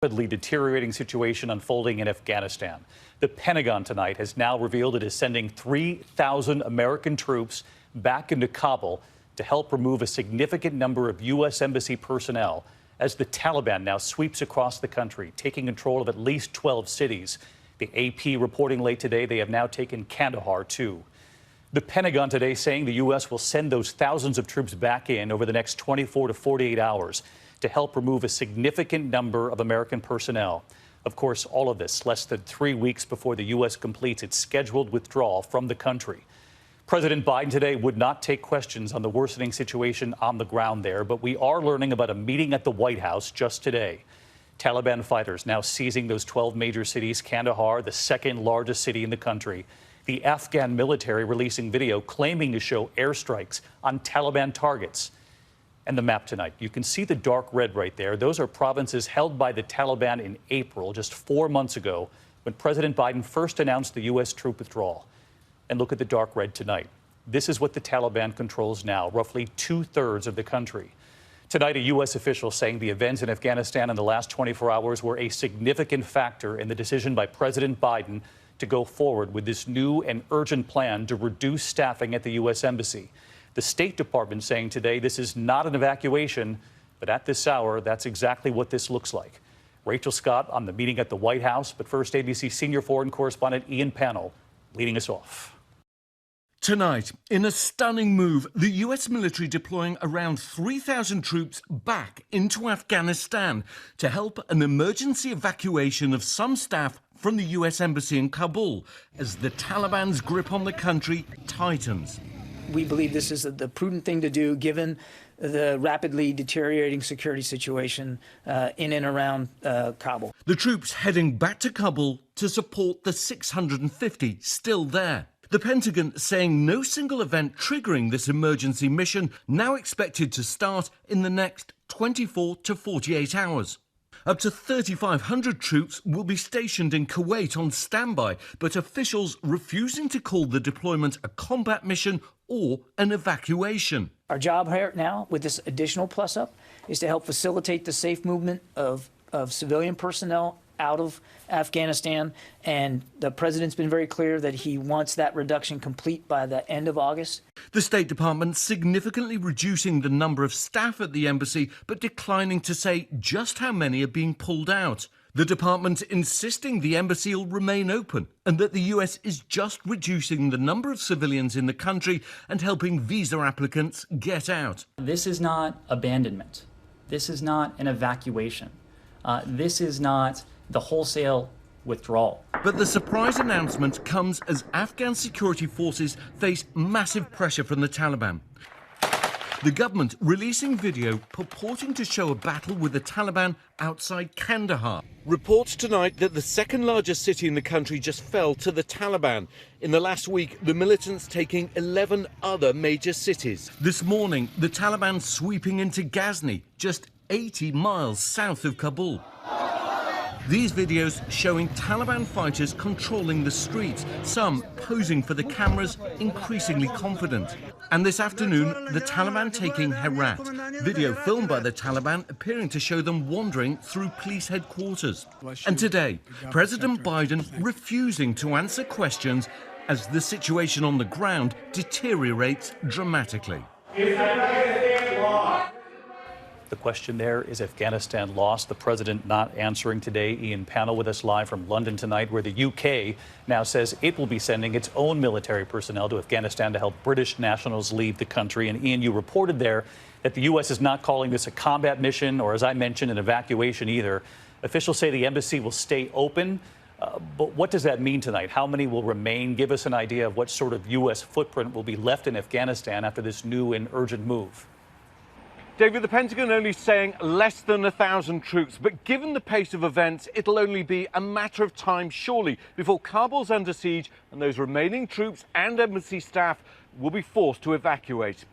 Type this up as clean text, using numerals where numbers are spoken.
Rapidly deteriorating situation unfolding in Afghanistan. The Pentagon tonight has now revealed it is sending 3,000 American troops back into Kabul to help remove a significant number of U.S. Embassy personnel as the Taliban now sweeps across the country, taking control of at least 12 cities. The AP reporting late today they have now taken Kandahar, too. The Pentagon today saying the U.S. will send those thousands of troops back in over the next 24 to 48 hours to help remove a significant number of American personnel. Of course, all of this less than 3 weeks before the U.S. completes its scheduled withdrawal from the country. President Biden today would not take questions on the worsening situation on the ground there, but we are learning about a meeting at the White House just today. Taliban fighters now seizing those 12 major cities, Kandahar, the second largest city in the country. The Afghan military releasing video claiming to show airstrikes on Taliban targets. And the map tonight, you can see the dark red right there. Those are provinces held by the Taliban in April, just 4 months ago, when President Biden first announced the U.S. troop withdrawal. And look at the dark red tonight. This is what the Taliban controls now, roughly 2/3 of the country. Tonight, a U.S. official saying the events in Afghanistan in the last 24 hours were a significant factor in the decision by President Biden to go forward with this new and urgent plan to reduce staffing at the U.S. Embassy. The State Department saying today this is not an evacuation, but at this hour, that's exactly what this looks like. Rachel Scott on the meeting at the White House, but first ABC senior foreign correspondent Ian Pannell leading us off. Tonight, in a stunning move, the U.S. military deploying around 3,000 troops back into Afghanistan to help an emergency evacuation of some staff from the U.S. Embassy in Kabul as the Taliban's grip on the country tightens. We believe this is the prudent thing to do given the rapidly deteriorating security situation in and around Kabul. The troops heading back to Kabul to support the 650 still there. The Pentagon saying no single event triggering this emergency mission now expected to start in the next 24 to 48 hours. Up to 3,500 troops will be stationed in Kuwait on standby, but officials refusing to call the deployment a combat mission or an evacuation. Our job right now with this additional plus-up is to help facilitate the safe movement of civilian personnel out of Afghanistan, and the president's been very clear that he wants that reduction complete by the end of August. The State Department significantly reducing the number of staff at the embassy, but declining to say just how many are being pulled out. The department insisting the embassy will remain open and that the US is just reducing the number of civilians in the country and helping visa applicants get out. This is not abandonment. This is not an evacuation. This is not the wholesale withdrawal. But the surprise announcement comes as Afghan security forces face massive pressure from the Taliban. The government releasing video purporting to show a battle with the Taliban outside Kandahar. Reports tonight that the second largest city in the country just fell to the Taliban. In the last week, the militants taking 11 other major cities. This morning, the Taliban sweeping into Ghazni, just 80 miles south of Kabul. These videos showing Taliban fighters controlling the streets, some posing for the cameras, increasingly confident. And this afternoon, the Taliban taking Herat. Video filmed by the Taliban appearing to show them wandering through police headquarters. And today, President Biden refusing to answer questions as the situation on the ground deteriorates dramatically. The question there, is Afghanistan lost? The president not answering today. Ian Pannell with us live from London tonight, where the UK now says it will be sending its own military personnel to Afghanistan to help British nationals leave the country. And Ian, you reported there that the U.S. is not calling this a combat mission or, as I mentioned, an evacuation either. Officials say the embassy will stay open. But what does that mean tonight? How many will remain? Give us an idea of what sort of U.S. footprint will be left in Afghanistan after this new and urgent move. David, the Pentagon only saying less than 1,000 troops, but given the pace of events, it'll only be a matter of time, surely, before Kabul's under siege and those remaining troops and embassy staff will be forced to evacuate.